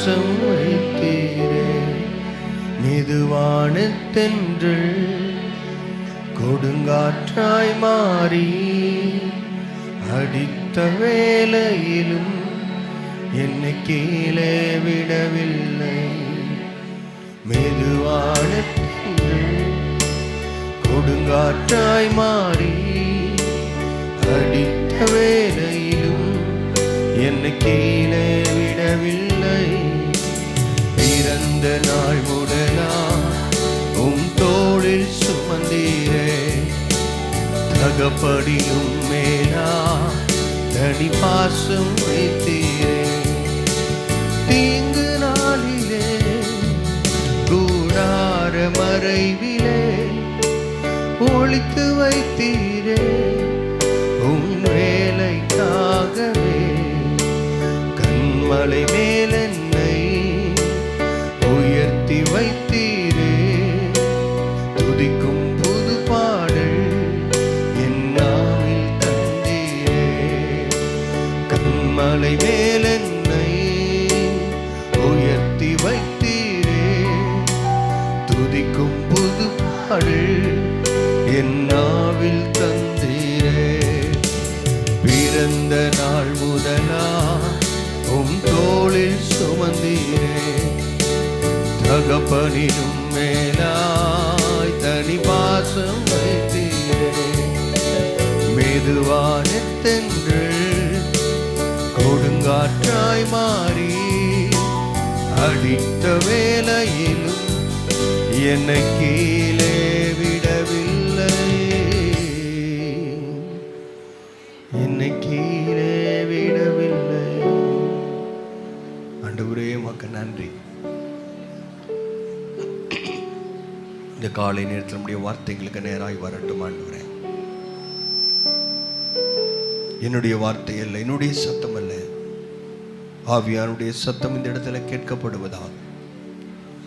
பாசம் வைத்தீரே. மெதுவான தென்றல் கொடுங்காற்றாய் மாறி அடித்த வேளையிலும் என்னை கீழே விடவில்லை. மெதுவான தென்றல் கொடுங்காற்றாய் மாறி அடித்த வேளையிலும் என்னை கீழே விடவில்லை. பிறந்த நாள் முதலா உம் தோளில் சுமந்தீரே. தகப்படியும் மேலா தனி பாசம் வைத்தீரே. தீங்கு நாளிலே கூடார மறைவிலே ஒளித்து வைத்தீரே. உம் வேலைக்காகவே கண்மலை மேல் என்னை உயர்த்தி வைத்தீரே. துதிக்கும் புது பாடல் என் நாவில் தந்தீரே. கண்மலை மேல் என்னை உயர்த்தி வைத்தீரே. துதிக்கும் புது பாடல் என் நாவில் தந்தீரே. பிறந்த நாள் முதலா உம் தோளில் சுமந்தீரே. தகப்பனிலும் மேலாய் தனி பாசம் வைத்தீரே. மெதுவான தென்றல் கொடுங்காற்றாய் மாறி அடித்த வேளையிலும் என்னை கீழே விடவில்லை. என்னை கீழே விடவில்லை. ஆண்டவரே உமக்கு நன்றி. இந்த காலை நேரத்தில் நம்முடைய வார்த்தைகளுக்கு நேராய் வரட்டும் ஆண்டவரே. என்னுடைய வார்த்தை அல்ல, என்னுடைய சத்தம் அல்ல, ஆவியானுடைய சத்தம் இந்த இடத்துல கேட்கப்படுவதாக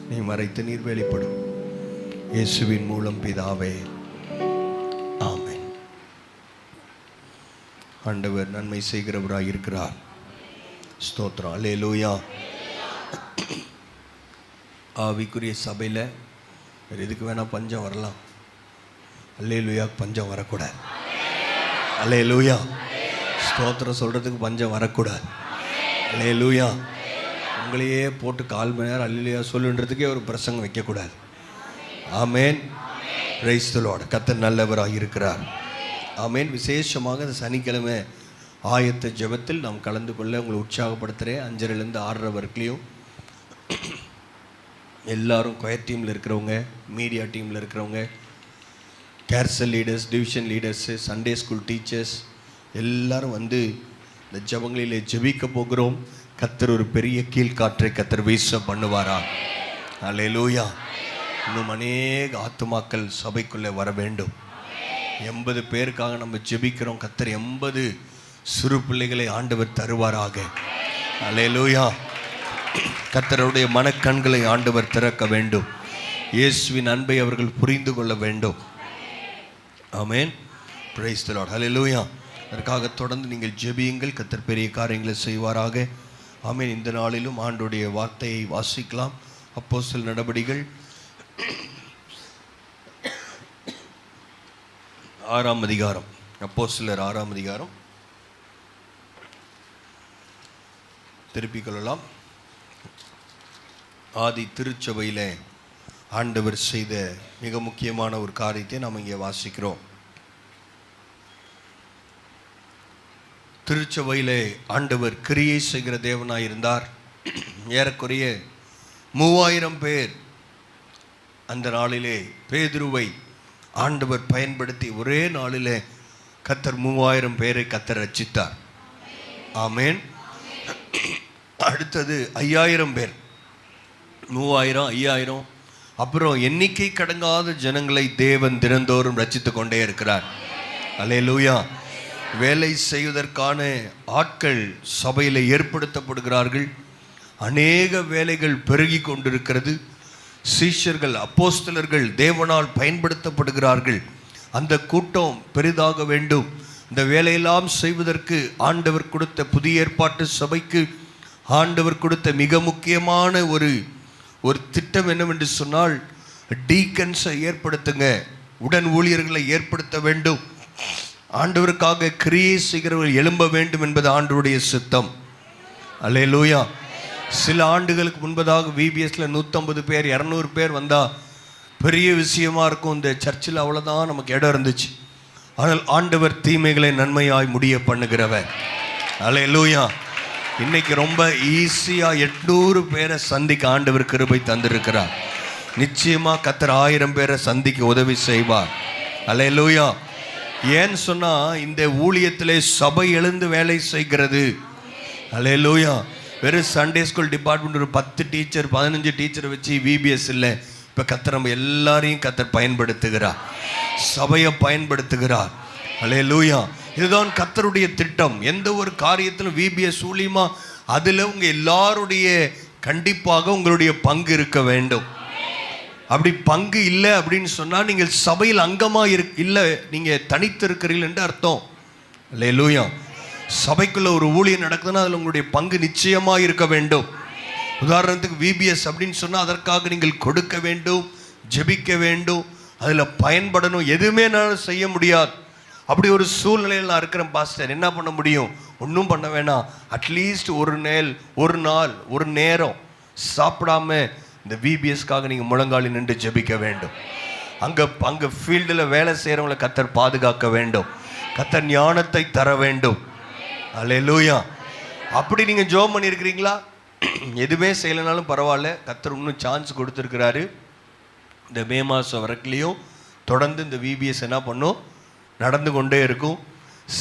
நீ மறைத்து நீர் வெளிப்படும். இயேசுவின் மூலம் பிதாவே, ஆமென். ஆண்டவர் நன்மை செய்கிறவராய் இருக்கிறார். ஸ்தோத்திரம். அல்லேலூயா. ஆவிக்குரிய சபையில் வேறு எதுக்கு வேணால் பஞ்சம் வரலாம். அல்லேலூயா. பஞ்சம் வரக்கூடாது. அல்லேலூயா. ஸ்தோத்திரம் சொல்கிறதுக்கு பஞ்சம் வரக்கூடாது. அல்லேலூயா. உங்களையே போட்டு 4 மணி நேரம் அல்லேலூயா சொல்லுன்றதுக்கே ஒரு பிரசங்கம் வைக்கக்கூடாது. ஆமேன். Praise the lord. கர்த்தர் நல்லவராக இருக்கிறார். ஆமேன். விசேஷமாக இந்த சனிக்கிழமை ஆயத்த ஜெபத்தில் நாம் கலந்து கொள்ள உங்களை உற்சாகப்படுத்துகிறேன். 5:30 6:30 வரைக்கும் எல்லாரும் கொயர் டீமில் இருக்கிறவங்க, மீடியா டீமில் இருக்கிறவங்க, கேர்சல் leaders, division leaders, Sunday school teachers எல்லாரும் வந்து இந்த ஜெபங்களிலே ஜெபிக்க போகிறோம். கர்த்தர் ஒரு பெரிய கீழ்காற்றை கர்த்தர் வீச பண்ணுவாரா. அல்லேலூயா. இன்னும் அநேக ஆத்துமாக்கள் சபைக்குள்ளே வர வேண்டும். 80 பேருக்காக நம்ம ஜெபிக்கிறோம். கர்த்தர் 80 சிறு பிள்ளைகளை ஆண்டவர் தருவாராக. அல்லேலூயா. கர்த்தருடைய மனக்கண்களை ஆண்டவர் திறக்க வேண்டும். இயேசுவின் அன்பை அவர்கள் புரிந்து கொள்ள வேண்டும். Amen. Praise the lord. Hallelujah. அதற்காக தொடர்ந்து நீங்கள் ஜெபியுங்கள். கர்த்தர் பெரிய காரியங்களை செய்வாராக. ஆமென். இந்த நாளிலும் ஆண்டவருடைய வார்த்தையை வாசிக்கலாம். அப்போஸ்தலர் நடபடிகள் 6ஆம் அதிகாரம். அப்போஸ்தலர் 6ஆம் அதிகாரம் திருப்பிக் கொள்ளலாம். ஆதி திருச்சபையில் ஆண்டவர் செய்த மிக முக்கியமான ஒரு காரியத்தை நாம் இங்கே வாசிக்கிறோம். திருச்சபையிலே ஆண்டவர் கிரியை செய்கிற தேவனாய் இருந்தார். ஏறக்குறைய 3000 பேர் அந்த நாளிலே பேதுருவை ஆண்டவர் பயன்படுத்தி ஒரே நாளிலே கர்த்தர் 3000 பேரை கர்த்தர் ரட்சித்தார். ஆமென். அடுத்தது 5000 பேர். 3000 5000 அப்புறம் எண்ணிக்கை கடங்காத ஜனங்களை தேவன் தினந்தோறும் ரட்சித்து கொண்டே இருக்கிறார். அல்லேலூயா. வேலை செய்வதற்கான ஆட்கள் சபையில் ஏற்படுத்தப்படுகிறார்கள். அநேக வேலைகள் பெருகி கொண்டிருக்கிறது. சீஷர்கள், அப்போஸ்தலர்கள் தேவனால் பயன்படுத்தப்படுகிறார்கள். அந்த கூட்டம் பெரிதாக வேண்டும். இந்த வேலையெல்லாம் செய்வதற்கு ஆண்டவர் கொடுத்த புதிய ஏற்பாட்டு சபைக்கு ஆண்டவர் கொடுத்த மிக முக்கியமான ஒரு திட்டம் என்னவென்று சொன்னால், டீக்கன்ஸை ஏற்படுத்துங்க, உடன் ஊழியர்களை ஏற்படுத்த வேண்டும், ஆண்டவருக்காக கிரியை செய்கிறவர்கள் எழும்ப வேண்டும் என்பது ஆண்டவருடைய சித்தம். அல்லேலூயா. சில ஆண்டுகளுக்கு முன்பதாக VBSல 150 பேர் 200 பேர் வந்தால் பெரிய விஷயமா இருக்கும். இந்த சர்ச்சில் அவ்வளோதான் நமக்கு இடம் இருந்துச்சு. ஆனால் ஆண்டவர் தீமைகளை நன்மையாய் முடிய பண்ணுகிறவர். அல்லேலூயா. இன்னைக்கு ரொம்ப ஈஸியாக 800 பேரை சந்திக்க ஆண்டவர் கிருபை தந்திருக்கிறார். நிச்சயமாக கர்த்தர் 1000 பேரை சந்திக்க உதவி செய்வார். அல்லேலூயா. ஏன்னு சொன்னால், இந்த ஊழியத்திலே சபை எழுந்து வேலை செய்கிறது. அல்லேலூயா. வெறும் சண்டே ஸ்கூல் டிபார்ட்மெண்ட் ஒரு 10 டீச்சர் 15 டீச்சரை வச்சு VBS இல்லை. இப்போ கர்த்தர் நம்ம எல்லாரையும் கர்த்தர் பயன்படுத்துகிறார், சபையை பயன்படுத்துகிறார். அல்லேலூயா. இதுதான் கர்த்தருடைய திட்டம். எந்த ஒரு காரியத்திலும் VBS ஊழியமா அதில் உங்கள் எல்லாருடைய கண்டிப்பாக உங்களுடைய பங்கு இருக்க வேண்டும். அப்படி பங்கு இல்லை அப்படின்னு சொன்னால் நீங்கள் சபையில் அங்கமாக இல்லை, நீங்கள் தனித்து இருக்கிறீர்கள் என்று அர்த்தம். அல்லேலூயா. சபைக்குள்ள ஒரு ஊழியம் நடக்குதுன்னா அதில் உங்களுடைய பங்கு நிச்சயமாக இருக்க வேண்டும். உதாரணத்துக்கு VBS அப்படின்னு சொன்னால் அதற்காக நீங்கள் கொடுக்க வேண்டும், ஜெபிக்க வேண்டும், அதில் பயன்படணும். எதுவுமே நான் செய்ய முடியாது. அப்படி ஒரு சூழ்நிலையில் நான் இருக்கிறேன் பாஸ்டர், என்ன பண்ண முடியும்? ஒன்றும் பண்ண வேணாம். அட்லீஸ்ட் ஒரு நாள் ஒரு நேரம் சாப்பிடாம இந்த VBSக்காக நீங்கள் முழங்காலில் நின்று ஜெபிக்க வேண்டும். அங்கே ஃபீல்டில் வேலை செய்கிறவங்களை கர்த்தர் பாதுகாக்க வேண்டும், கர்த்தர் ஞானத்தை தர வேண்டும். அல்லேலூயா. அப்படி நீங்கள் ஜெபம் பண்ணியிருக்கிறீங்களா? எதுவுமே செய்யலைனாலும் பரவாயில்ல, கர்த்தர் இன்னும் சான்ஸ் கொடுத்துருக்கிறாரு. இந்த மே மாதம் வரைக்கும் தொடர்ந்து இந்த VBS என்ன பண்ணும், நடந்து கொண்டே இருக்கும்.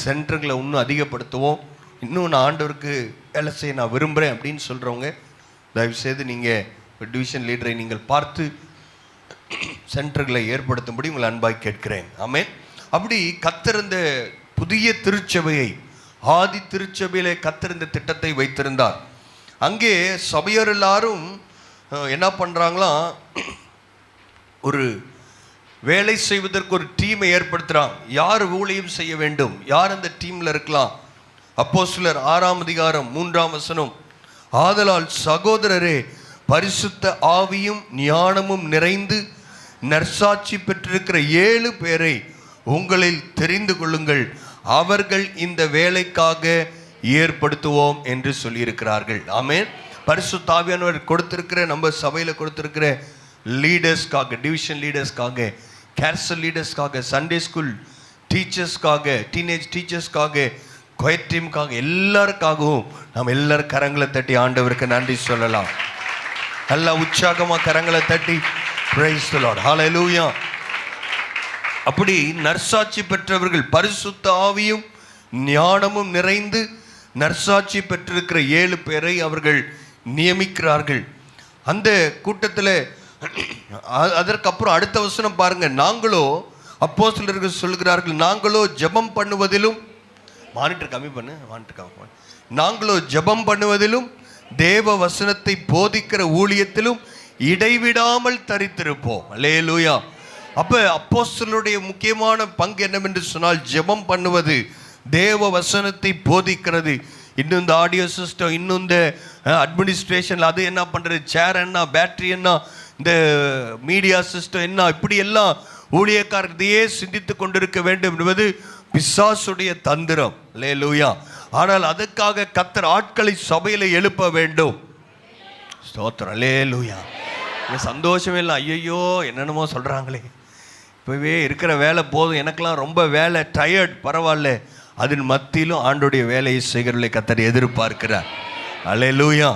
சென்டர்களை இன்னும் அதிகப்படுத்துவோம். இன்னும் நான் ஆண்டவருக்கு வேலை செய்ய நான் விரும்புகிறேன் அப்படின்னு சொல்கிறவங்க தயவுசெய்து நீங்கள் டிவிஷன் லீடரை நீங்கள் பார்த்து சென்டர்களை ஏற்படுத்தும்படி உங்களை அன்பாய் கேட்கிறேன். ஆமென். அப்படி கர்த்தர் இந்த புதிய திருச்சபையை, ஆதி திருச்சபையிலே கர்த்தர் இந்த திட்டத்தை வைத்திருந்தார். அங்கே சபையர் எல்லாரும் என்ன பண்ணுறாங்களாம், ஒரு வேலை செய்வதற்கு ஒரு டீமை ஏற்படுத்துகிறாங்க. யார் ஊழியம் செய்ய வேண்டும், யார் அந்த டீமில் இருக்கலாம்? அப்போஸ்தலர் 6ஆம் அதிகாரம் 3ஆம் வசனம், ஆதலால் சகோதரரே, பரிசுத்த ஆவியும் ஞானமும் நிறைந்து நற்சாட்சி பெற்றிருக்கிற 7 பேரை உங்களில் தெரிந்து கொள்ளுங்கள், அவர்கள் இந்த வேலைக்காக ஏற்படுத்துவோம் என்று சொல்லியிருக்கிறார்கள். ஆமென். பரிசுத்த ஆவியானவர் கொடுத்திருக்கிற, நம்ம சபையில் கொடுத்திருக்கிற லீடர்ஸ்க்காக, டிவிஷன் லீடர்ஸ்க்காக, கேர்சல் லீடர்ஸ்க்காக, சண்டே ஸ்கூல் டீச்சர்ஸ்க்காக, டீனேஜ் டீச்சர்ஸ்க்காக, குவைட் டீமுக்காக, எல்லாருக்காகவும் நம்ம எல்லாரும் கரங்களை தட்டி ஆண்டவருக்கு நன்றி சொல்லலாம். நல்லா உற்சாகமாக கரங்களை தட்டி பிரைஸ் தி லார்ட். ஹல்லேலூயா. அப்படி நற்சாட்சி பெற்றவர்கள், பரிசுத்த ஆவியும் ஞானமும் நிறைந்து நற்சாட்சி பெற்றிருக்கிற 7 பேரை அவர்கள் நியமிக்கிறார்கள். அந்த கூட்டத்தில் அதற்கப்புறம் அடுத்த வசனம் பாருங்க, நாங்களோ, அப்போஸ்தலர்கள் சொல்கிறார்கள், நாங்களோ ஜெபம் பண்ணுவதிலும், மானிட்டர் கம்மி பண்ணு, நாங்களோ ஜெபம் பண்ணுவதிலும் தேவ வசனத்தை போதிக்கிற ஊழியத்திலும் இடைவிடாமல் தரித்திருப்போம். அல்லேலூயா. அப்போ அப்போஸ்தலருடைய முக்கியமான பங்கு என்னவென்று சொன்னால் ஜெபம் பண்ணுவது, தேவ வசனத்தை போதிக்கிறது. இன்னும் இந்த ஆடியோ சிஸ்டம், இன்னும் இந்த அட்மினிஸ்ட்ரேஷன், அது என்ன பண்ணுறது, சேர் என்ன, பேட்டரி என்ன, இந்த மீடியா சிஸ்டம் என்ன, இப்படி எல்லாம் ஊழியக்காரத்தையே சிந்தித்து கொண்டிருக்க வேண்டும் என்பது பிசாசுடைய தந்திரம். அல்லேலூயா. ஆனால் அதுக்காக கர்த்தர் ஆட்களை சபையில் எழுப்ப வேண்டும். ஸ்தோத்திரம். அல்லேலூயா. சந்தோஷமே இல்லை, ஐயோ என்னென்னமோ சொல்கிறாங்களே, இப்போவே இருக்கிற வேலை போதும், எனக்கெல்லாம் ரொம்ப வேலை, டயர்ட், பரவாயில்ல. அதன் மத்தியிலும் ஆண்டோடைய வேலையை செய்கிறவர்களை கர்த்தர் எதிர்பார்க்கிறார். அல்லேலூயா.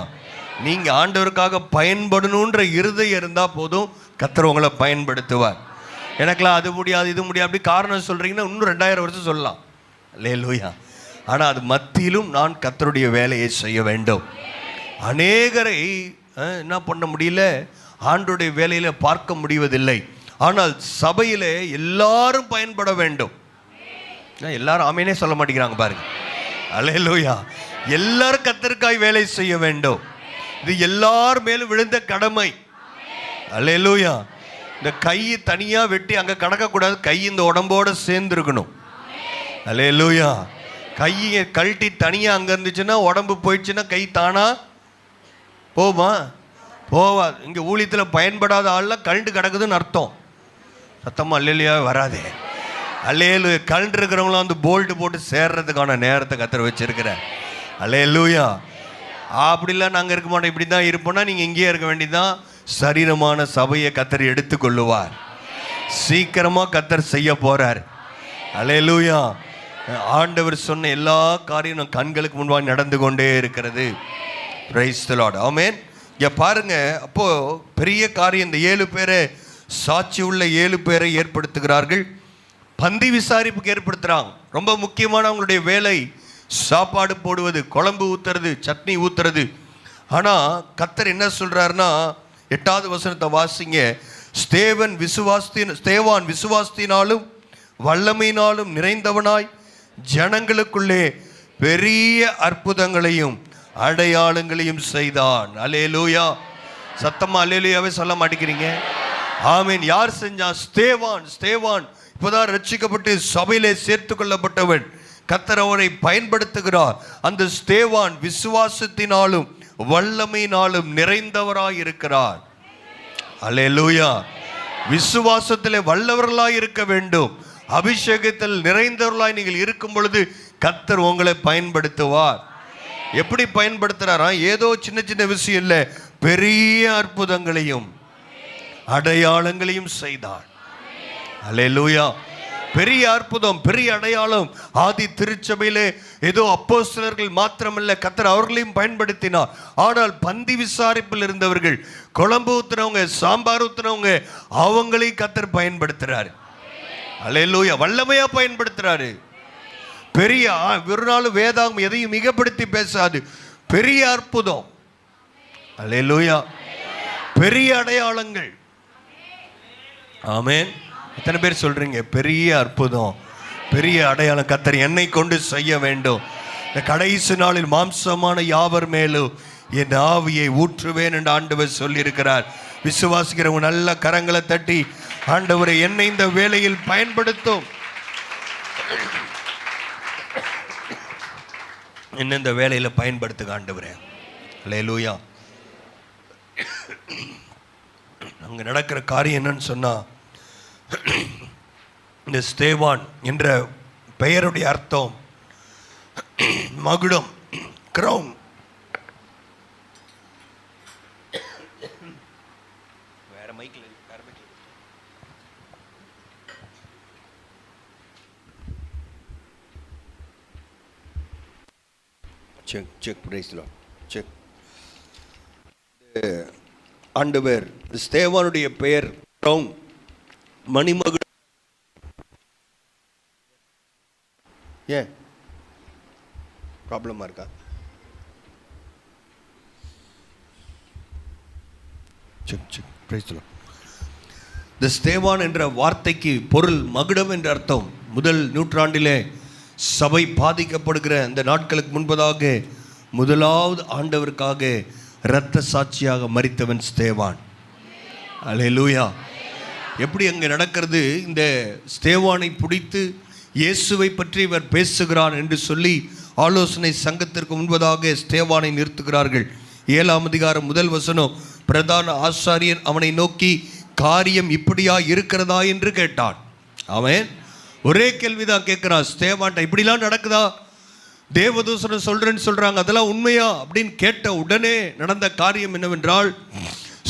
நீங்கள் ஆண்டவருக்காக பயன்படணுன்ற இருதயம் இருந்தால் போதும், கர்த்தர் உங்களை பயன்படுத்துவார். எனக்கெல்லாம் அது முடியாது, இது முடியாது, அப்படி காரணம் சொல்கிறீங்கன்னா இன்னும் 2000 வருஷம் சொல்லலாம். அல்லேலூயா. ஆனால் அது மத்தியிலும் நான் கர்த்தருடைய வேலையை செய்ய வேண்டும். அநேகரை என்ன பண்ண முடியல, ஆண்டோடைய வேலையில் பார்க்க முடிவதில்லை. ஆனால் சபையில் எல்லாரும் பயன்பட வேண்டும். எல்லாரும் ஆமேனே சொல்ல மாட்டேங்கிறாங்க பாருங்க. அல்லேலூயா. எல்லாரும் கர்த்தருக்காய் வேலை செய்ய வேண்டும். இது எல்லார் மேலும் விழுந்த கடமை. அல்லேலூயா. இந்த கை தனியாக வெட்டி அங்கே கடக்கக்கூடாது, கை இந்த உடம்போடு சேர்ந்துருக்கணும். அல்லேலூயா. கையை கழட்டி தனியாக அங்கே இருந்துச்சுன்னா, உடம்பு போயிடுச்சுன்னா கை தானா போமா? போவாது. இங்கே ஊழியத்தில் பயன்படாத ஆள்லாம் கழண்டு கிடக்குதுன்னு அர்த்தம். சத்தமாக அல்லேலூயா வராதே. அல்லேலூயா. கழண்டு இருக்கிறவங்களாம் வந்து போல்ட்டு போட்டு சேர்றதுக்கான நேரத்தை கர்த்தர் வச்சிருக்கிறேன். அல்லேலூயா. அப்படிலாம் நாங்கள் இருக்க மாட்டோம். இப்படி தான் இருப்போம்னா நீங்கள் இங்கேயே இருக்க வேண்டியதுதான். சரீரமான சபையை கர்த்தர் எடுத்துக்கொள்ளுவார். சீக்கிரமாக கர்த்தர் செய்ய போகிறார். அல்லேலூயா. ஆண்டவர் சொன்ன எல்லா காரியம் கண்களுக்கு முன்பாக நடந்து கொண்டே இருக்கிறது. Praise the lord. ஆமென். இங்கே பாருங்க, அப்போ பெரிய காரியம். இந்த 7 பேரை, சாட்சி உள்ள 7 பேரை ஏற்படுத்துகிறார்கள். பந்தி விசாரிப்புக்கு ஏற்படுத்துகிறாங்க. ரொம்ப முக்கியமான அவங்களுடைய வேலை சாப்பாடு போடுவது, குழம்பு ஊத்துறது, சட்னி ஊத்துறது. ஆனால் கர்த்தர் என்ன சொல்றாருன்னா, 8வது வசனத்தை வாசிங்க. ஸ்தேவான் விசுவாசத்தினாலும் வல்லமையினாலும் நிறைந்தவனாய் ஜனங்களுக்குள்ளே பெரிய அற்புதங்களையும் அடையாளங்களையும் செய்தான். அல்லேலூயா. சத்தமா அல்லேலூயாவே சொல்ல மாட்டேங்கிறீங்க? ஆமீன். யார் செஞ்சான்? ஸ்தேவான் இப்போதான் ரட்சிக்கப்பட்டு சபையிலே சேர்த்து கொள்ளப்பட்டவன். கர்த்தர் அவரை பயன்படுத்துகிறார். அந்த ஸ்தேவான் விசுவாசத்தினாலும் வல்லமையினாலும் நிறைந்தவராய் இருக்கிறார். அல்லேலூயா. விசுவாசத்திலே வல்லவர்களாய் இருக்க வேண்டும். அபிஷேகத்தில் நிறைந்தவர்களாய் நீங்கள் இருக்கும் பொழுது கர்த்தர் உங்களை பயன்படுத்துவார். எப்படி பயன்படுத்துறாரா? ஏதோ சின்ன சின்ன விஷயம் இல்லை, பெரிய அற்புதங்களையும் அடையாளங்களையும் செய்தார். அல்லேலூயா. பெரிய அற்புதம், பெரிய அடையாளம். ஆதி திருச்சபையிலே ஏதோ அப்போஸ்தலர்கள் மாத்திரமல்ல, கர்த்தர் அவர்களையும் பயன்படுத்தினார். ஆனால் பந்தி விசாரிப்பில் இருந்தவர்கள், குழம்பு ஊத்துறவங்க, சாம்பார் ஊத்துறவங்க, அவங்களையும் கர்த்தர் பயன்படுத்துறாரு. அல்லேலூயா. வல்லமையா பயன்படுத்துறாரு. பெரிய ஒரு நாள் வேதாகம் எதையும் மிகப்படுத்தி பேசாது. பெரிய அற்புதம். அல்லேலூயா. பெரிய அடையாளங்கள். ஆமென். எத்தனை பேர் சொல்றீங்க பெரிய அற்புதம், பெரிய அடையாளம் கர்த்தர் என்னை கொண்டு செய்ய வேண்டும்? இந்த கடைசி நாளில் மாம்சமான யாவர் மேலும் என் ஆவியை ஊற்றுவேன் என்று ஆண்டவர் சொல்லியிருக்கிறார். விசுவாசிக்கிறவங்க நல்ல கரங்களை தட்டி, ஆண்டவரை என்னை இந்த வேளையில் பயன்படுத்தும், என்ன இந்த வேலையில் பயன்படுத்துக ஆண்டவரே. அல்லேலூயா. அங்கே நடக்கிற காரியம் என்னன்னு சொன்னா, இந்த ஸ்தேவான் என்ற பெயருடைய அர்த்தம் மகுடம், கிரவுன். வேற மைக்கில் செக் பிரைஸ் லார்ட். செக். ஆண்டவர் ஸ்தேவானுடைய பெயர் கிரவுன், மணிமகுடம். ஏன் ப்ராப்ளமா இருக்கா? இந்த ஸ்தேவான் என்ற வார்த்தைக்கு பொருள் மகுடம் என்ற அர்த்தம். முதல் நூற்றாண்டிலே சபை பாதிக்கப்படுகிற இந்த நாட்களுக்கு முன்பதாக முதலாவது ஆண்டவருக்காக இரத்த சாட்சியாக மரித்தவன் ஸ்தேவான். அல்லேலூயா. எப்படி அங்கே நடக்கிறது? இந்த ஸ்தேவானை பிடித்து இயேசுவை பற்றி இவர் பேசுகிறான் என்று சொல்லி ஆலோசனை சங்கத்திற்கு முன்பதாக ஸ்தேவானை நிறுத்துகிறார்கள். 7ஆம் அதிகாரம் 1 வசனம். பிரதான ஆசாரியன் அவனை நோக்கி, காரியம் இப்படியா இருக்கிறதா என்று கேட்டான். அவன் ஒரே கேள்விதான் கேட்கிறான், ஸ்தேவான்ட்ட இப்படிலாம் நடக்குதா? தேவதூசனை சொல்றேன்னு சொல்றாங்க, அதெல்லாம் உண்மையா அப்படின்னு கேட்ட உடனே நடந்த காரியம் என்னவென்றால்,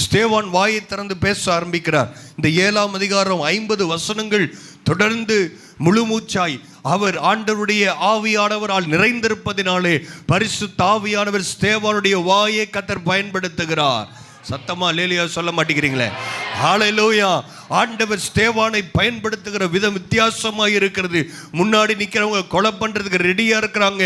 ஸ்தேவான் வாயை திறந்து பேச ஆரம்பிக்கிறார். இந்த 7ஆம் அதிகாரம் 50 வசனங்கள் தொடர்ந்து முழு மூச்சாய் அவர் ஆண்டவருடைய ஆவியானவரால் நிறைந்திருப்பதினாலே பரிசுத்த ஆவியானவர் ஸ்தேவானுடைய வாயை கர்த்தர் பயன்படுத்துகிறார். சத்தமா அல்லேலூயா சொல்ல மாட்டேங்கிறீங்களே? ஹல்லேலூயா. ஆண்டவர் ஸ்தேவானை பயன்படுத்துகிற விதம் வித்தியாசமாக இருக்கிறது. முன்னாடி நிற்கிறவங்க கொலை பண்றதுக்கு ரெடியா இருக்கிறாங்க,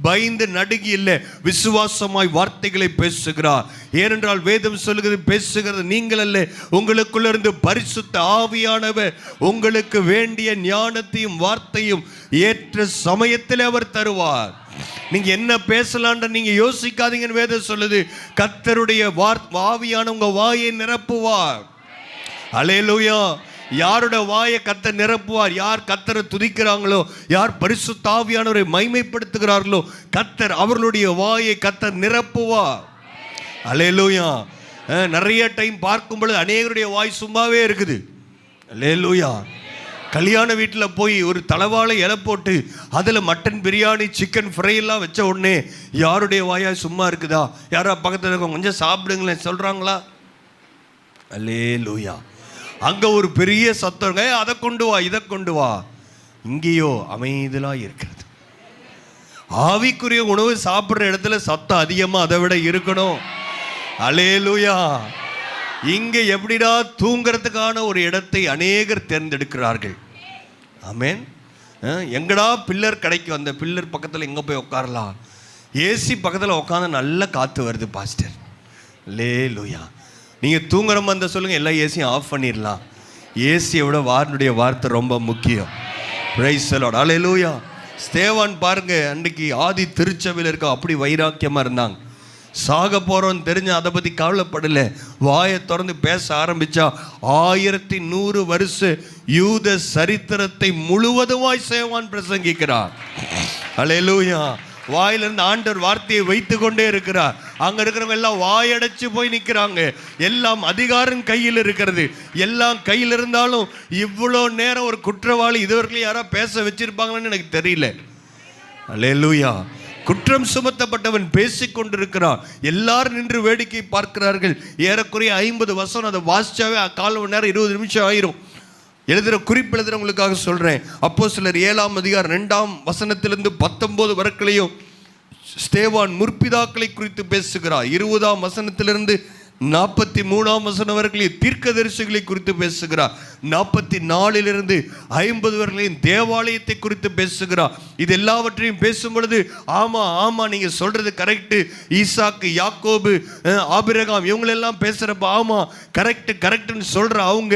பயந்து நடுங்கி இல்லை, விசுவாசமாய் வார்த்தைகளை பேசுகிறார். ஏனென்றால் வேதம் சொல்லுகிறது, பேசுகிறது நீங்கள் அல்ல, உங்களுக்குள்ள இருந்து பரிசுத்த ஆவியானவர் உங்களுக்கு வேண்டிய ஞானத்தையும் வார்த்தையும் ஏற்ற சமயத்தில் அவர் தருவார். நீங்க என்ன பேசலான்ற நீங்க யோசிக்காதீங்கன்னு வேதம் சொல்லுது. கர்த்தருடைய ஆவியான உங்க வாயை நிரப்புவார். அல்லேலூயா. யாரோட வாயை கர்த்தர் நிரப்புவார்? யார் கர்த்தரை துதிக்கிறாங்களோ, யார் பரிசுத்த ஆவியானவரை மகிமைப்படுத்துகிறார்களோ, கர்த்தர் அவர்களுடைய வாயை கர்த்தர் நிரப்புவார். அல்லேலூயா. நிறைய டைம் பார்க்கும் பொழுது அநேகருடைய வாய் சும்மாவே இருக்குது. அல்லேலூயா. கல்யாண வீட்டில் போய் ஒரு தலவாழை இலை போட்டு அதில் மட்டன் பிரியாணி சிக்கன் ஃப்ரை எல்லாம் வச்ச உடனே யாருடைய வாயாய் சும்மா இருக்குதா? யாரோ பக்கத்தில் இருக்கவங்க கொஞ்சம் சாப்பிடுங்களேன் சொல்கிறாங்களா? அல்லேலூயா. அங்கே ஒரு பெரிய சத்தங்க, அதை கொண்டு வா இதை கொண்டு வா. இங்கேயோ அமைதலாக இருக்கிறது. ஆவிக்குரிய உணவு சாப்பிட்ற இடத்துல சத்தம் அதிகமாக அதை விட இருக்கணும். அல்லேலூயா. இங்கே எப்படிடா தூங்கிறதுக்கான ஒரு இடத்தை அநேகர் தேர்ந்தெடுக்கிறார்கள். ஆமென். எங்கடா பில்லர் கிடைக்கும், அந்த பில்லர் பக்கத்தில் எங்கே போய் உட்காரலாம், ஏசி பக்கத்தில் உட்காந்து நல்ல காற்று வருது பாஸ்டர். அல்லேலூயா. நீங்கள் தூங்குற மாதிரி சொல்லுங்கள், எல்லா ஏசியும் ஆஃப் பண்ணிடலாம். ஏசியை விட வார்னுடைய வார்த்தை ரொம்ப முக்கியம். Praise the lord. அல்லேலூயா. ஸ்தேவான் பாருங்க, அன்றைக்கி ஆதி திருச்சபையில் இருக்க அப்படி வைராக்கியமாக இருந்தாங்க. சாக போகிறோன்னு தெரிஞ்சு அதை பற்றி கவலைப்படலை. வாயை திறந்து பேச ஆரம்பித்தா 1100 வருஷ யூத சரித்திரத்தை முழுவதுமாய் ஸ்தேவான் பிரசங்கிக்கிறார். அல்லேலூயா. வாயிலிருந்து ஆண்டவர் வார்த்தையை வைத்து கொண்டே இருக்கிறார். அங்கே இருக்கிறவங்க எல்லாம் வாயடைச்சு போய் நிற்கிறாங்க. எல்லாம் அதிகாரம் கையில் இருக்கிறது. எல்லாம் கையில் இருந்தாலும் இவ்வளோ நேரம் ஒரு குற்றவாளி இதுவரைக்கும் யாராவது பேச வச்சிருப்பாங்கன்னு எனக்கு தெரியல. அல்லேலூயா. குற்றம் சுமத்தப்பட்டவன் பேசிக்கொண்டிருக்கிறான். எல்லாரும் நின்று வேடிக்கை பார்க்கிறார்கள். ஏறக்குறைய 50 வசனம் அதை வாசிச்சாவே 1/4 மணி நேரம் 20 நிமிஷம் ஆயிரும். எழுதுகிற குறிப்பு எழுதுறவங்களுக்காக சொல்கிறேன். அப்போஸ்தலர் 7ஆம் அதிகாரம் 2ஆம் வசனத்திலிருந்து 19 வரைக்கும் ஸ்தேவான் முற்பிதாக்களை குறித்து பேசுகிறார். 20ஆம் வசனத்திலிருந்து 43ஆம் வசனம் வரைக்கும் தீர்க்கதரிசிகளை குறித்து பேசுகிறார். 44 50 வரைக்கும் தேவாலயத்தை குறித்து பேசுகிறார். இது எல்லாவற்றையும் பேசும் பொழுது ஆமா நீங்க சொல்றது கரெக்ட், ஈசாக்கு, யாக்கோபு, ஆபிரகாம் இவங்களெல்லாம் பேசுறப்ப ஆமா கரெக்ட்னு சொல்ற அவங்க.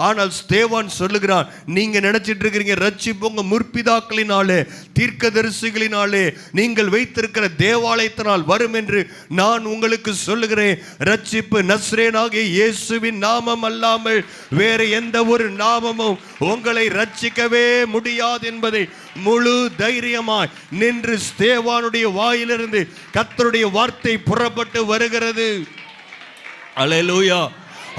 ஆனால் ஸ்தேவான் சொல்லுகிறான், நீங்க நினைச்சிட்டு இருக்கிறீங்க ரட்சிப்பு உங்க முற்பிதாக்களினாலே தீர்க்கதரிசிகளினாலே நீங்கள் வைத்திருக்கிற தேவாலயத்தினால் வரும் என்று நான் உங்களுக்கு சொல்லுகிறேன். ரட்சிப்பு நஸ்ரேனாகிய இயேசுவின் நாமம் அல்லாமல் வேறு எந்த ஒரு நாமமும் உங்களை ரட்சிக்கவே முடியாது என்பதை முழு தைரியமாய் நின்று ஸ்தேவானுடைய வாயிலிருந்து கர்த்தருடைய வார்த்தை புறப்பட்டு வருகிறது. அல்லேலூயா.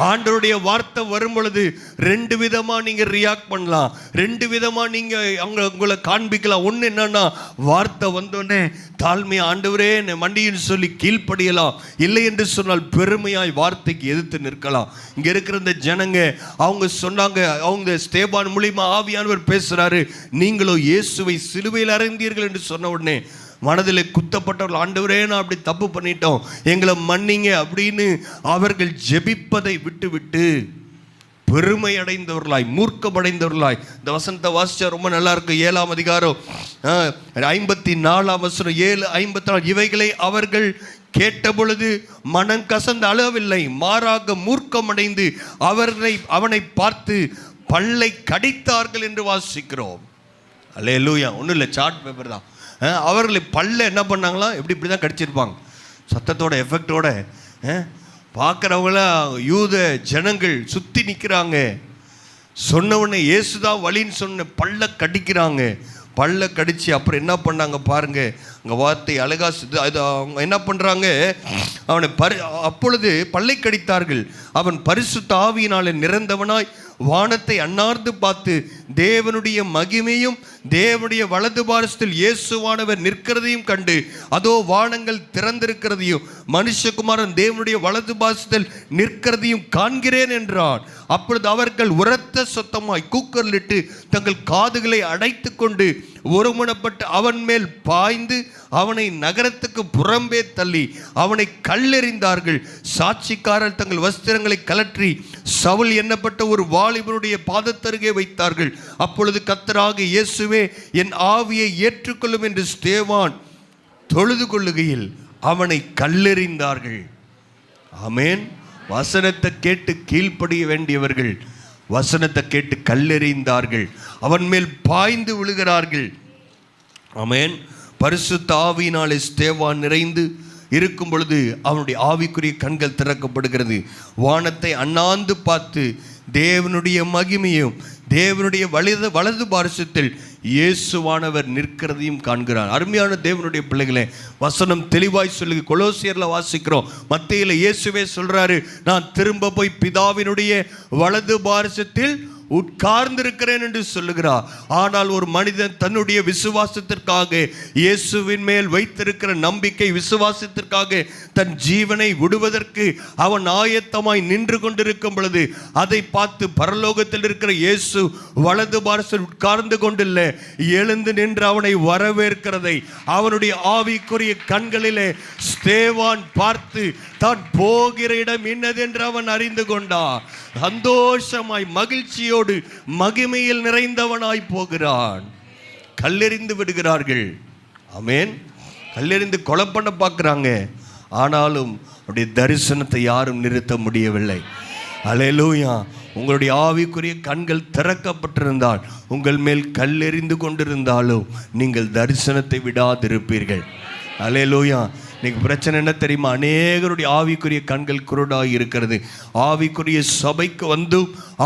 ஆண்டவருடைய வார்த்தை வரும் பொழுது 2 விதமா நீங்க ரியாக்ட் பண்ணலாம், 2 விதமா நீங்க உங்களை காண்பிக்கலாம். ஒன்று என்னன்னா, வார்த்தை வந்தோடனே தாழ்மையா ஆண்டவரே மண்டின்னு சொல்லி கீழ்ப்படியலாம். இல்லை என்று சொன்னால் பெருமையாய் வார்த்தைக்கு எதிர்த்து நிற்கலாம். இங்க இருக்கிற இந்த ஜனங்க அவங்க சொன்னாங்க, அவங்க ஸ்தேவான் மூலியமா ஆவியானவர் பேசுறாரு, நீங்களோ இயேசுவை சிலுவையில் அறைந்தீர்கள் என்று சொன்ன உடனே மனதில் குத்தப்பட்டவர்கள், ஆண்டவரே நான் அப்படி தப்பு பண்ணிட்டோம் எங்களை மன்னிங்க அப்படின்னு அவர்கள் ஜெபிப்பதை விட்டு பெருமை அடைந்தவர்களாய் மூர்க்கமடைந்தவர்களாய். இந்த வசனத்தை வாசிச்சா ரொம்ப நல்லா இருக்கு. 7ஆம் அதிகாரம் 54ஆம் வசனம் 7:54 இவைகளை அவர்கள் கேட்ட பொழுது மனம் கசந்து அழவில்லை, மாறாக மூர்க்கமடைந்து அவனை பார்த்து பல்லை கடித்தார்கள் என்று வாசிக்கிறோம். அல்லேலூயா. ஒன்றும் இல்லை, சார்ட் பேப்பர் தான். அவர்களை பல்ல என்ன பண்ணாங்களா, இப்படி தான் கடிச்சிருப்பாங்க, சத்தத்தோட எஃபெக்டோட. பார்க்குறவங்கள யூத ஜனங்கள் சுற்றி நிற்கிறாங்க. சொன்ன உடனே இயேசுதான் வழின்னு சொன்ன பல்ல கடிக்கிறாங்க. பல்ல கடிச்சு அப்புறம் என்ன பண்ணாங்க பாருங்க, அங்கே வார்த்தை அழகா அது அவங்க என்ன பண்ணுறாங்க, அவனை அப்பொழுது பல்லை கடித்தார்கள். அவன் பரிசுத்த ஆவியினாலே நிறந்தவனாய் வானத்தை அண்ணார்ந்து பார்த்து தேவனுடைய மகிமையும் தேவனுடைய வலது பாரசத்தில் இயேசுவானவர் நிற்கிறதையும் கண்டு, அதோ வானங்கள் திறந்திருக்கிறதையும் மனுஷகுமாரன் தேவனுடைய வலது பாரசத்தில் நிற்கிறதையும் காண்கிறேன் என்றான். அப்பொழுது அவர்கள் உரத்த சத்தமாய் கூக்குரலிட்டு தங்கள் காதுகளை அடைத்து கொண்டு ஒருமனப்பட்டு அவன் மேல் பாய்ந்து அவனை நகரத்துக்கு புறம்பே தள்ளி அவனை கல்லெறிந்தார்கள். சாட்சிக்காரர் தங்கள் வஸ்திரங்களை கலற்றி சவுல் எண்ணப்பட்ட ஒரு வாலிபனுடைய பாதத்தருகே வைத்தார்கள். அப்பொழுது கர்த்தராகிய இயேசுவே என் ஆவியை ஏற்றுக்கொள்ளும் என்று ஸ்தேவான் தொழுது கொள்ளுகையில் அவனை கல்லெறிந்தார்கள். ஆமென். வசனத்தை கேட்டு கீழ்ப்படிய வேண்டியவர்கள் வசனத்தை கேட்டு கல்லெறிந்தார்கள், அவன் மேல் பாய்ந்து விழுகிறார்கள். ஆமென். பரிசுத்த ஆவியினாலே ஸ்தேவான் நிறைந்து இருக்கும் பொழுது அவனுடைய ஆவிக்குரிய கண்கள் திறக்கப்படுகிறது. வானத்தை அண்ணாந்து பார்த்து தேவனுடைய மகிமையும் தேவனுடைய வலது பாரசத்தில் இயேசுவானவர் நிற்கிறதையும் காண்கிறார். அருமையான தேவனுடைய பிள்ளைகளே, வசனம் தெளிவாய் சொல்லி கொலோசியர்ல வாசிக்கிறோம். மத்தேயுல இயேசுவே சொல்றாரு, நான் திரும்ப போய் பிதாவினுடைய வலது பாரசத்தில் உட்கார்ந்திருக்கிறேன் என்று சொல்லுகிறார். ஆனால் ஒரு மனிதன் தன்னுடைய விசுவாசத்திற்காக, இயேசுவின் மேல் வைத்திருக்கிற நம்பிக்கை விசுவாசத்திற்காக தன் ஜீவனை விடுவதற்கு அவன் ஆயத்தமாய் நின்று கொண்டிருக்கும் பொழுது அதை பார்த்து பரலோகத்தில் இருக்கிற இயேசு வலது பாரசத்தில் உட்கார்ந்து கொண்டில்லை, எழுந்து நின்று அவனை வரவேற்கிறதை அவனுடைய ஆவிக்குரிய கண்களிலே ஸ்தேவான் பார்த்து தான் போகிற இடம் இன்னதென்று அவன் அறிந்து கொண்டான். சந்தோஷமாய் மகிழ்ச்சியோடு மகிமையில் நிறைந்தவனாய் போகிறான். கல்லெறிந்து விடுகிறார்கள். ஆமென். கல்லெறிந்து கொலை பண்ண பார்க்குறாங்க. ஆனாலும் அவருடைய தரிசனத்தை யாரும் நிறுத்த முடியவில்லை. அல்லேலூயா. உங்களுடைய ஆவிக்குரிய கண்கள் திறக்கப்பட்டிருந்தால், உங்கள் மேல் கல்லெறிந்து கொண்டிருந்தாலும் நீங்கள் தரிசனத்தை விடாதிருப்பீர்கள். அல்லேலூயா. இன்னைக்கு பிரச்சனை என்ன தெரியுமா? அநேகருடைய ஆவிக்குரிய கண்கள் குருடாய் இருக்கிறது. ஆவிக்குரிய சபைக்கு வந்து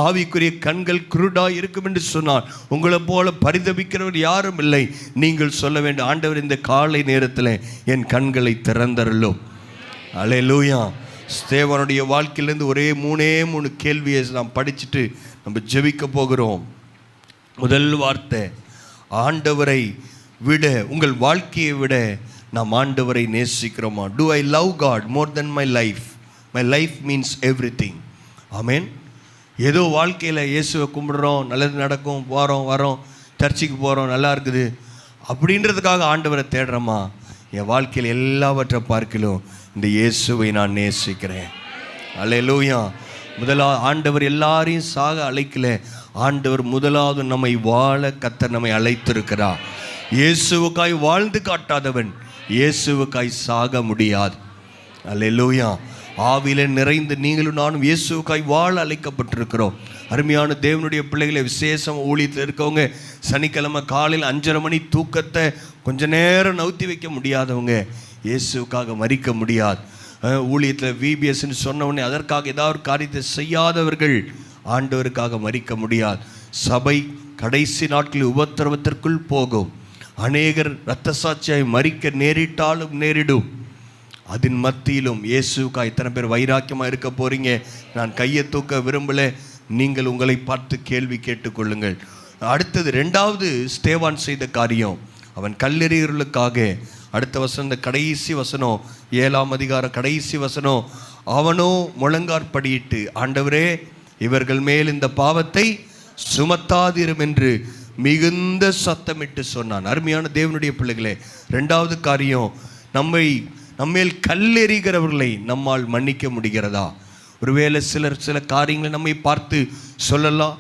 ஆவிக்குரிய கண்கள் குருடாய் இருக்கும் என்று சொன்னால் உங்களை போல பரிதபிக்கிறவர் யாரும் இல்லை. நீங்கள் சொல்ல வேண்டும், ஆண்டவர் இந்த காலை நேரத்தில் என் கண்களை திறந்தருளும். அல்லேலூயா. ஸ்தேவானுடைய வாழ்க்கையிலேருந்து ஒரே மூணு கேள்வியை நாம் படிச்சுட்டு நம்ம ஜெபிக்க போகிறோம். முதல் வார்த்தை, ஆண்டவரை விட, உங்கள் வாழ்க்கையை விட நாம் ஆண்டவரை நேசிக்கிறோமா? Do I love God more than my life? My life means everything. ஆமென். ஏதோ வாழ்க்கையில் இயேசுவை கும்பிடுறோம், நல்லது நடக்கும், வரோம், சர்ச்சுக்கு போகிறோம், நல்லா இருக்குது அப்படின்றதுக்காக ஆண்டவரை தேடுறோமா? என் வாழ்க்கையில் எல்லாவற்றை பார்க்கலும் இந்த இயேசுவை நான் நேசிக்கிறேன். அல்லேலூயா. ஆண்டவர் எல்லாரையும் சாக அழைக்கல. ஆண்டவர் முதலாவது நம்மை வாழ கர்த்தர் நம்மை அழைத்திருக்கிறார். இயேசுவுக்காய் வாழ்ந்து காட்டாதவன் இயேசுவுக்காய் சாக முடியாது. அல்லேலூயா. ஆவியிலே நிறைந்து நீங்களும் நானும் இயேசுவுக்காய் வாழ அழைக்கப்பட்டிருக்கிறோம். அருமையான தேவனுடைய பிள்ளைகளை, விசேஷம் ஊழியத்தில் இருக்கவங்க, சனிக்கிழமை காலையில் 5:30 மணி தூக்கத்தை கொஞ்ச நேரம் நவுத்தி வைக்க முடியாதவங்க இயேசுவுக்காக மரிக்க முடியாது. ஊழியத்தில் விபிஎஸ்ன்னு சொன்னவொடனே அதற்காக ஏதாவது ஒரு காரியத்தை செய்யாதவர்கள் ஆண்டவருக்காக மரிக்க முடியாது. சபை கடைசி நாட்களில் உபத்திரவத்திற்குள் போகும். அநேகர் இரத்த சாட்சியாய் மரிக்க நேரிட்டாலும் நேரிடும். அதன் மத்தியிலும் இயேசுக்காய் இத்தனை பேர் வைராக்கியமாக இருக்க போறீங்க. நான் கையை தூக்க விரும்பல. நீங்கள் உங்களை பார்த்து கேள்வி கேட்டுக்கொள்ளுங்கள். அடுத்தது, ரெண்டாவது ஸ்தேவான் செய்த காரியம், அவன் கல்லெறியர்களுக்காக, அடுத்த வசனம், இந்த கடைசி வசனம், 7ஆம் அதிகாரம் கடைசி வசனம், அவனோ முழங்காற்படியிட்டு, ஆண்டவரே இவர்கள் மேல் இந்த பாவத்தை சுமத்தாதிரும் என்று மிகுந்த சத்தமிட்டு சொன்னான். அருமையான தேவனுடைய பிள்ளைகளே, ரெண்டாவது காரியம், நம்மேல் கல்லெறிகிறவர்களை நம்மால் மன்னிக்க முடிகிறதா? ஒருவேளை சில காரியங்களை நம்மை பார்த்து சொல்லலாம்,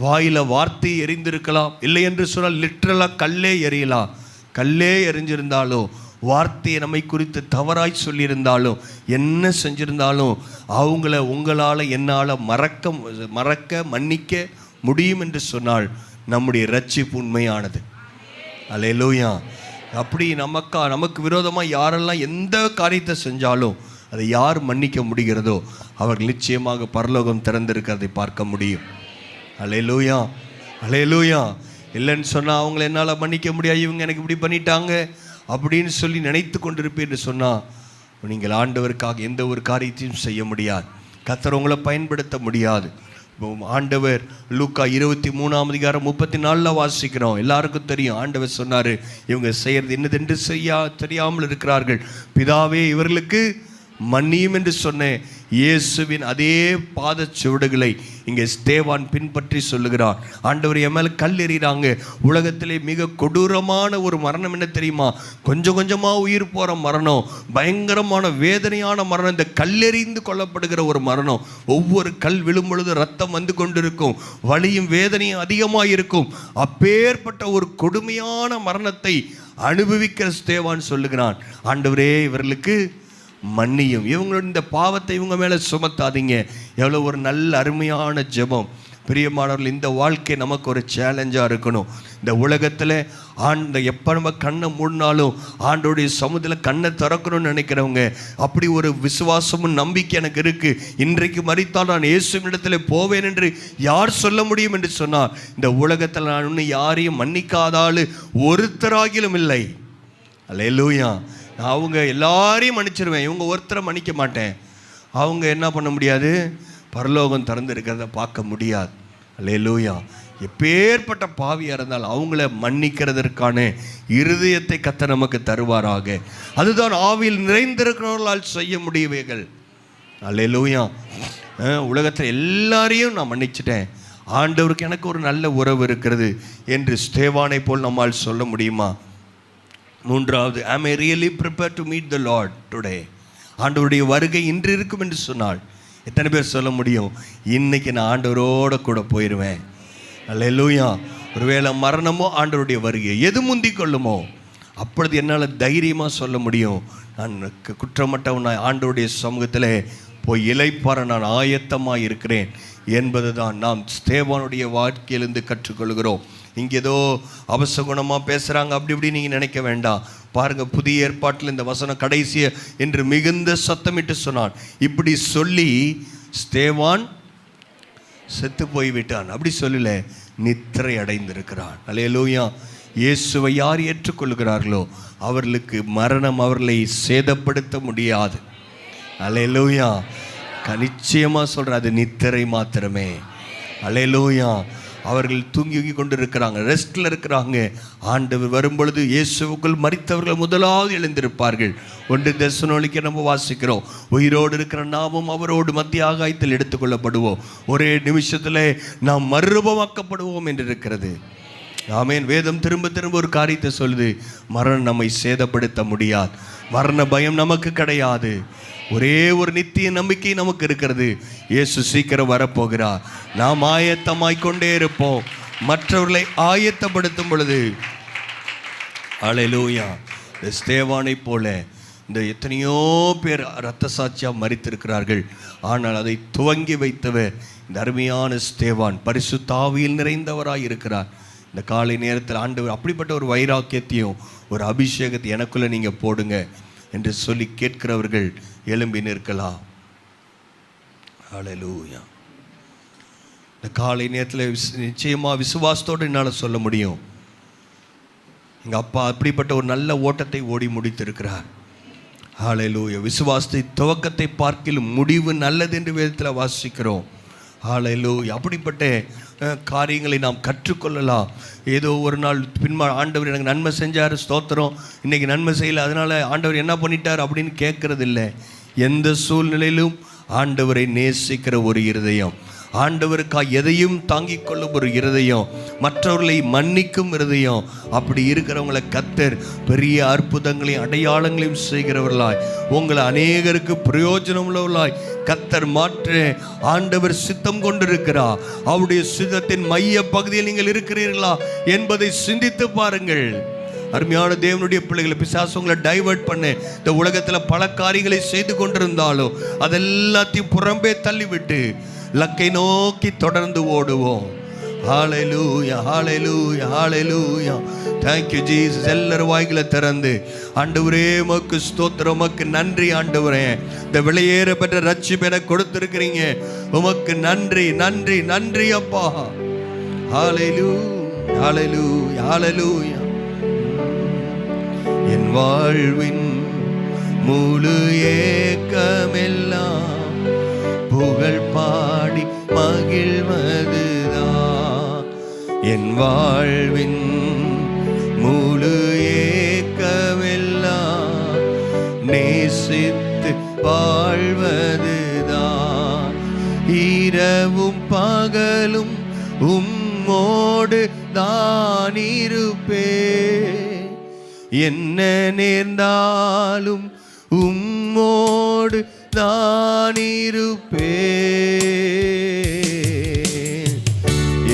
வாயில வார்த்தை எரிந்திருக்கலாம், இல்லை என்று சொன்னால் லிட்ரலாக கல்லே எறியலாம். கல்லே எரிஞ்சிருந்தாலும், வார்த்தையை நம்மை குறித்து தவறாய் சொல்லியிருந்தாலும், என்ன செஞ்சிருந்தாலும் அவங்கள உங்களால் என்னால் மறக்க மன்னிக்க முடியும் என்று சொன்னால் நம்முடைய ரட்சிப்பு உண்மையானது. அல்லேலூயா. அப்படி நமக்கு விரோதமாக யாரெல்லாம் எந்த காரியத்தை செஞ்சாலும் அதை யார் மன்னிக்க முடிகிறதோ அவர்கள் நிச்சயமாக பரலோகம் திறந்திருக்கிறதை பார்க்க முடியும். அல்லேலூயா. அல்லேலூயா. இல்லைன்னு சொன்னால் அவங்கள என்னால் மன்னிக்க முடியாது, இவங்க எனக்கு இப்படி பண்ணிட்டாங்க அப்படின்னு சொல்லி நினைத்து கொண்டிருப்பேன்னு சொன்னால் நீங்கள் ஆண்டவருக்காக எந்த ஒரு காரியத்தையும் செய்ய முடியாது. கர்த்தர் உங்களை பயன்படுத்த முடியாது. ஆண்டவர் லூக்கா 23ஆம் அதிகாரம் 34 வாசிக்கிறோம். எல்லாருக்கும் தெரியும். ஆண்டவர் சொன்னார், இவங்க செய்யறது என்னதென்று தெரியாமல் இருக்கிறார்கள், பிதாவே இவர்களுக்கு மன்னியும் என்று சொன்னேன். இயேசுவின் அதே பாத சுவடுகளை இங்கே ஸ்தேவான் பின்பற்றி சொல்லுகிறார். ஆண்டவர் என் மேலே கல் எறிகிறாங்க. உலகத்திலே மிக கொடூரமான ஒரு மரணம் என்ன தெரியுமா? கொஞ்சம் கொஞ்சமாக உயிர் போகிற மரணம், பயங்கரமான வேதனையான மரணம், இந்த கல்லெறிந்து கொல்லப்படுகிற ஒரு மரணம். ஒவ்வொரு கல் விழும் பொழுது ரத்தம் வந்து கொண்டிருக்கும், வலியும் வேதனையும் அதிகமாக இருக்கும். அப்பேற்பட்ட ஒரு கொடுமையான மரணத்தை அனுபவிக்கிற ஸ்தேவான் சொல்லுகிறான், ஆண்டவரே இவர்களுக்கு மன்னியும், இவங்களோட இந்த பாவத்தை இவங்க மேலே சுமத்தாதீங்க. எவ்வளோ ஒரு நல்ல அருமையான ஜெபம். பிரியமானவர்கள், இந்த வாழ்க்கை நமக்கு ஒரு சேலஞ்சாக இருக்கணும். இந்த உலகத்தில் எப்போ நம்ம கண்ணை மூடினாலும் ஆண்டோடைய சமூகத்தில் கண்ணை திறக்கணும்னு நினைக்கிறவங்க, அப்படி ஒரு விசுவாசமும் நம்பிக்கை எனக்கு இருக்குது. இன்றைக்கு மரித்தால் நான் இயேசுவினிடத்தில் போவேன் என்று யார் சொல்ல முடியும் என்று சொன்னார். இந்த உலகத்தில் நான் இன்னும் யாரையும் மன்னிக்காத ஒருத்தராகிலும் இல்லை. அல்லேலூயா. அவங்க எல்லாரையும் மன்னிச்சிருவேன், இவங்க ஒருத்தரை மன்னிக்க மாட்டேன். அவங்க என்ன பண்ண முடியாது? பரலோகம் திறந்து இருக்கிறத பார்க்க முடியாது. அல்லேலூயா. எப்பேற்பட்ட பாவியாக இருந்தால் அவங்கள மன்னிக்கிறதற்கான இருதயத்தை கர்த்தர் நமக்கு தருவாராக. அதுதான் ஆவியில் நிறைந்திருக்கிறவர்களால் செய்ய முடியவைகள். அல்லேலூயா. உலகத்தில் எல்லாரையும் நான் மன்னிச்சிட்டேன், ஆண்டவருக்கு எனக்கு ஒரு நல்ல உறவு இருக்கிறது என்று ஸ்தேவானை போல் நம்மால் சொல்ல முடியுமா? மூன்றாவது, am I really prepared to meet the Lord today? ஆண்டவருடைய வருகை இன்று இருக்கும் என்று சொன்னால் எத்தனை பேர் சொல்ல முடியும், இன்னைக்கு நான் ஆண்டவரோட கூட போயிடுவேன்? அல்லேலூயா. ஒருவேளை மரணமோ ஆண்டவருடைய வருகை எது முந்தி கொள்ளுமோ அப்பொழுது என்னால் தைரியமாக சொல்ல முடியும், நான் குற்றமற்றவன் ஆண்டவருடைய சமூகத்தில் போய் இளைப்பாற நான் ஆயத்தமாக இருக்கிறேன் என்பது தான் நாம் ஸ்தேவானுடைய வாழ்க்கையிலிருந்து கற்றுக்கொள்கிறோம். இங்கே ஏதோ அபசகுணமாக பேசுகிறாங்க அப்படி இப்படி நீங்கள் நினைக்க வேண்டாம். பாருங்கள், புதிய ஏற்பாட்டில் இந்த வசனம் கடைசிய என்று மிகுந்த சத்தமிட்டு சொன்னான். இப்படி சொல்லி ஸ்தேவான் செத்து போய்விட்டான் அப்படி சொல்லல, நித்திரை அடைந்திருக்கிறான். அல்லேலூயா. இயேசுவை யார் ஏற்றுக்கொள்கிறார்களோ அவர்களுக்கு மரணம் அவர்களை சேதப்படுத்த முடியாது. அல்லேலூயா. நிச்சயமாக சொல்கிறேன், அது நித்திரை மாத்திரமே. அல்லேலூயா. அவர்கள் தூங்கி கொண்டு இருக்கிறாங்க, ரெஸ்ட்டில் இருக்கிறாங்க. ஆண்டவர் வரும்பொழுது இயேசுவுக்குள் மரித்தவர்கள் முதலாவது எழுந்திருப்பார்கள். 1 தெசலோனிக்கே நம்ம வாசிக்கிறோம், உயிரோடு இருக்கிற நாமும் அவரோடு மத்திய ஆகாயத்தில் எடுத்துக்கொள்ளப்படுவோம், ஒரே நிமிஷத்தில் நாம் மறுரூபமாக்கப்படுவோம் என்று இருக்கிறது. ஆமென். வேதம் திரும்ப திரும்ப ஒரு காரியத்தை சொல்லுது, மரணம் நம்மை சேதப்படுத்த முடியாது, மரண பயம் நமக்கு கிடையாது. ஒரே ஒரு நித்திய நம்பிக்கை நமக்கு இருக்கிறது, இயேசு சீக்கிரம் வரப்போகிறார். நாம் ஆயத்தமாய் கொண்டே இருப்போம், மற்றவர்களை ஆயத்தப்படுத்தும் பொழுது. அல்லேலூயா. ஸ்தேவானை போல இந்த எத்தனையோ பேர் இரத்த சாட்சியாக மரித்திருக்கிறார்கள். ஆனால் அதை துவங்கி வைத்தவர் இந்த அருமையான ஸ்தேவான் பரிசுத்த ஆவியில் நிறைந்தவராய் இருக்கிறார். இந்த காலை நேரத்தில் ஆண்டவர் அப்படிப்பட்ட ஒரு வைராக்கியத்தையும் ஒரு அபிஷேகத்தை எனக்குள்ளே நீங்கள் போடுங்க என்று சொல்லி கேட்கிறவர்கள் எழும்பி நிற்கலாம். ஹல்லேலூயா. இந்த காலை நேரத்தில் நிச்சயமாக விசுவாசத்தோடு என்னால் சொல்ல முடியும், எங்கள் அப்பா அப்படிப்பட்ட ஒரு நல்ல ஓட்டத்தை ஓடி முடித்திருக்கிறார். ஹல்லேலூயா. விசுவாசத்தை துவக்கத்தை பார்க்கிலும் முடிவு நல்லது என்று வேதத்தில் வாசிக்கிறோம். ஹல்லேலூயா. அப்படிப்பட்ட காரியங்களை நாம் கற்றுக்கொள்ளலாம். ஏதோ ஒரு நாள் ஆண்டவர் எனக்கு நன்மை செஞ்சார், ஸ்தோத்திரம், இன்றைக்கி நன்மை செய்யலை அதனால் ஆண்டவர் என்ன பண்ணிட்டார் அப்படின்னு கேட்கறது இல்லை. எந்த சூழ்நிலையிலும் ஆண்டவரை நேசிக்கிற ஒரு இருதயம், ஆண்டவருக்காக எதையும் தாங்கிக் கொள்ளும் ஒரு இருதயம், மற்றவர்களை மன்னிக்கும் இருதயம், அப்படி இருக்கிறவங்களை கர்த்தர் பெரிய அற்புதங்களையும் அடையாளங்களையும் செய்கிறவர்களாய், உங்களை அநேகருக்கு பிரயோஜனம் உள்ளவர்களாய் கர்த்தர் மாற்ற ஆண்டவர் சித்தம் கொண்டிருக்கிறார். அவருடைய சித்தத்தின் மைய பகுதியில் நீங்கள் இருக்கிறீர்களா என்பதை சிந்தித்து பாருங்கள். அருமையான தேவனுடைய பிள்ளைகளை, பிசாசு உங்களை டைவர்ட் பண்ண இந்த உலகத்தில் பல காரியங்களை செய்து கொண்டிருந்தாலும் அதெல்லாத்தையும் புறம்பே தள்ளிவிட்டு லக்கை நோக்கி தொடர்ந்து ஓடுவோம். ஹல்லேலூயா, ஹல்லேலூயா, ஹல்லேலூயா. Thank you Jesus. எல்லாரும் வாய்களை திறந்து, ஆண்டவரே உமக்கு ஸ்தோத்திரம், உமக்கு நன்றி ஆண்டவரே, இந்த விலையேற பெற்ற ரட்சிப்பை எனக்கு கொடுத்திருக்கிறீங்க, உமக்கு நன்றி நன்றி நன்றி அப்பா. ஹல்லேலூயா, ஹல்லேலூயா, ஹல்லேலூயா. என் வாழ்வின் முழு ஏக்கமெல்லாம் புகழ் பாடி மகிழ்வதுதான். என் வாழ்வின் முழு ஏக்கமெல்லாம் நேசித்து வாழ்வதுதான். இரவும் பகலும் உம்மோடு தான் இருப்பேன், என்ன நேர்ந்தாலும் உம்மோடு நான் இருப்பேன்.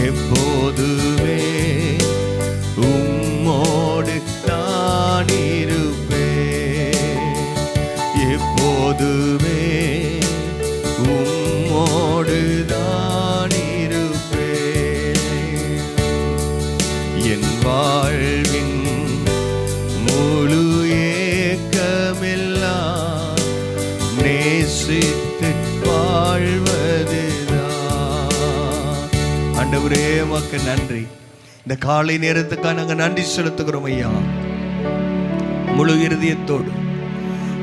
எப்போதுமே உம்மோடு நான் இருப்பேன், எப்போதுமே உம்மோடு நான் இருப்பேன். நேசித்து வாழ்வதுதான். ஆண்டவரே உமக்கு நன்றி. இந்த காலை நேரத்துக்காக நாங்கள் நன்றி செலுத்துகிறோம் ஐயா. முழு இருதயத்தோடு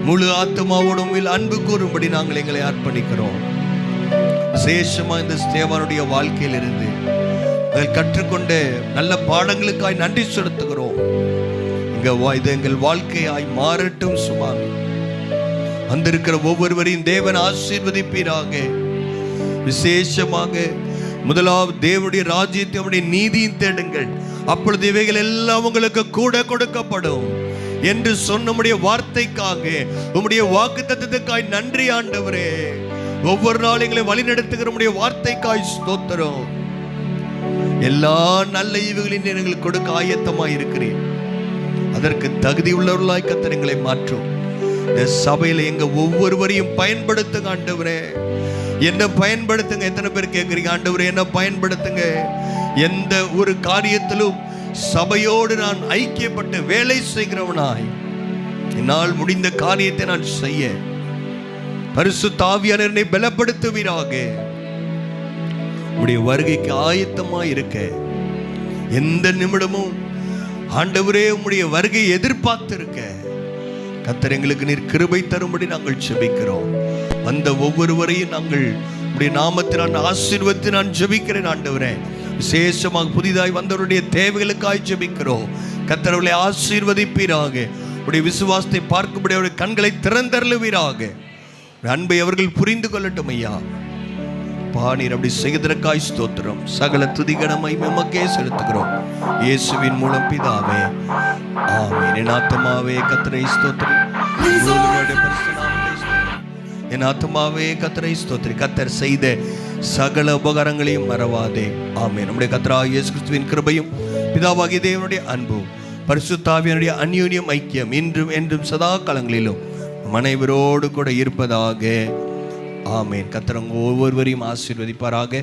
முழு ஆத்மாவோடும் அன்பு கூறும்படி நாங்கள் எங்களை அர்ப்பணிக்கிறோம். விசேஷமா இந்த ஸ்தேவானுடைய வாழ்க்கையில் இருந்து கற்றுக்கொண்ட நல்ல பாடங்களுக்காய் நன்றி செலுத்துகிறோம். இது எங்கள் வாழ்க்கையாய் மாறட்டும் சுவாமி. வந்திருக்கிற ஒவ்வொருவரையும் தேவன் ஆசீர்வதிப்பீராக. விசேஷமாக முதலாவது தேவனுடைய ராஜ்யத்தை அவருடைய நீதியும் தேடுங்கள், அப்பொழுது இவைகள் எல்லாம் உங்களுக்கு கூட கொடுக்கப்படும் என்று சொன்ன உம்முடைய வார்த்தைக்காக, உம்முடைய வாக்குத்தத்தத்துக்காய் நன்றி ஆண்டவரே. ஒவ்வொரு நாளும் எங்களை வழிநடத்துகிற உம்முடைய வார்த்தைக்காய் ஸ்தோத்திரம். எல்லா நல்ல ஈவுகளையும் எங்களுக்கு கொடுக்க ஆயத்தமாய் இருக்கிறேன். அதற்கு தகுதி உள்ளவர்களாய் கர்த்தர் எங்களை மாற்றும். இந்த சபையில எங்க ஒவ்வொருவரையும் பயன்படுத்துங்க ஆண்டவரே. என்ன பயன்படுத்துங்க. எத்தனை பேர் கேட்குறீங்க ஆண்டவரே என்ன பயன்படுத்துங்க? எந்த ஒரு காரியத்திலும் சபையோடு நான் ஐக்கியப்பட்டு வேலை செய்கிறவனாய் என்னால் முடிந்த காரியத்தை நான் செய்ய பரிசுத்த ஆவியானவர் என்னை பலப்படுத்துவீராக. உடைய வருகைக்கு ஆயத்தமாய் இருக்க எந்த நிமிடமும் ஆண்டவரே உம்முடைய வருகையை எதிர்பார்த்து இருக்க கர்த்தர் எங்களுக்கு நீர் கிருபை தரும்படி நாங்கள் ஜெபிக்கிறோம். வந்த ஒவ்வொருவரையும் நாங்கள் உடைய நாமத்தினால் ஆசீர்வதித்து நான் ஜெபிக்கிறேன் ஆண்டவரே. விசேஷமாக புதிதாய் வந்தவருடைய தேவைகளுக்காய் ஜெபிக்கிறோம். கர்த்தர் அவர்களை ஆசீர்வதிப்பீராக. உடைய விசுவாசத்தை பார்க்கும்படி அவருடைய கண்களை திறந்தருளுவீராக. அன்பை அவர்கள் புரிந்து கொள்ளட்டும் ஐயா. பாணீர் அப்படி செய்ததற்காய் ஸ்தோத்திரம். சகல துதிகணமை எமக்கே செலுத்துகிறோம் இயேசுவின் மூலம் பிதாவே, ஆமென். என் ஆத்துமாவே கர்த்தரை ஸ்தோத்திரி, என் ஆத்துமாவே கர்த்தரை ஸ்தோத்திரி. கர்த்தர் செய்த சகல உபகாரங்களையும் மறவாதே. ஆமென். நம்முடைய கர்த்தராகிய இயேசு கிறிஸ்துவின் கிருபையும் பிதாவாகிய தேவனுடைய அன்பும் பரிசுத்த ஆவியானுடைய அந்யோன்யம் ஐக்கியம் இன்றும் என்றும் சதா காலங்களிலும் அனைவரோடு கூட இருப்பதாக. ஆமென். கர்த்தர் ஒவ்வொருவரையும் ஆசீர்வதிப்பாராக.